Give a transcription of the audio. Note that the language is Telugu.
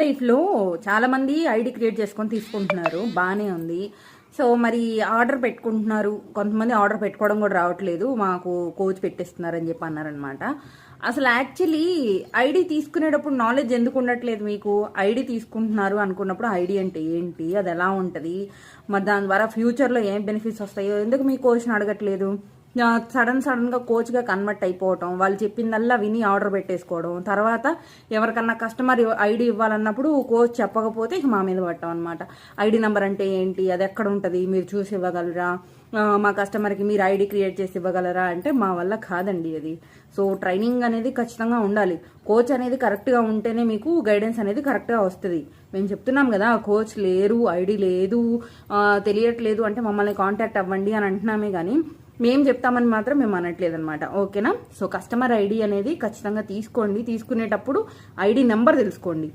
లైఫ్లో చాలామంది ఐడి క్రియేట్ చేసుకొని తీసుకుంటున్నారు, బాగానే ఉంది. సో మరి ఆర్డర్ పెట్టుకుంటున్నారు, కొంతమంది ఆర్డర్ పెట్టుకోవడం కూడా రావట్లేదు, మాకు కోచ్ పెట్టిస్తున్నారని చెప్పి అన్నారనమాట. అసలు యాక్చువల్లీ ఐడి తీసుకునేటప్పుడు నాలెడ్జ్ ఎందుకు ఉండట్లేదు మీకు? ఐడి తీసుకుంటున్నారు అనుకున్నప్పుడు ఐడి అంటే ఏంటి, అది ఎలా ఉంటుంది, మరి దాని ద్వారా ఫ్యూచర్లో ఏం బెనిఫిట్స్ వస్తాయో ఎందుకు మీ కోచ్ని అడగట్లేదు? సడన్గా కోచ్గా కన్వర్ట్ అయిపోవటం, వాళ్ళు చెప్పిందల్లా విని ఆర్డర్ పెట్టేసుకోవడం, తర్వాత ఎవరికన్నా కస్టమర్ ఐడి ఇవ్వాలన్నప్పుడు కోచ్ చెప్పకపోతే ఇక మా మీద పడటం అనమాట. ఐడి నెంబర్ అంటే ఏంటి, అది ఎక్కడ ఉంటుంది, మీరు చూసి ఇవ్వగలరా, మా కస్టమర్కి మీరు ఐడి క్రియేట్ చేసి ఇవ్వగలరా అంటే మా వల్ల కాదండి అది. సో ట్రైనింగ్ అనేది ఖచ్చితంగా ఉండాలి, కోచ్ అనేది కరెక్ట్గా ఉంటేనే మీకు గైడెన్స్ అనేది కరెక్ట్గా వస్తుంది. మేము చెప్తున్నాం కదా, కోచ్ లేరు, ఐడి లేదు, తెలియట్లేదు అంటే మమ్మల్ని కాంటాక్ట్ అవ్వండి అని అంటున్నామే కానీ మేము చెప్తామని మాత్రం మేము అనట్లేదు అనమాట. ఓకేనా? సో కస్టమర్ ఐడి అనేది ఖచ్చితంగా తీసుకోండి, తీసుకునేటప్పుడు ఐడి నెంబర్ తెలుసుకోండి.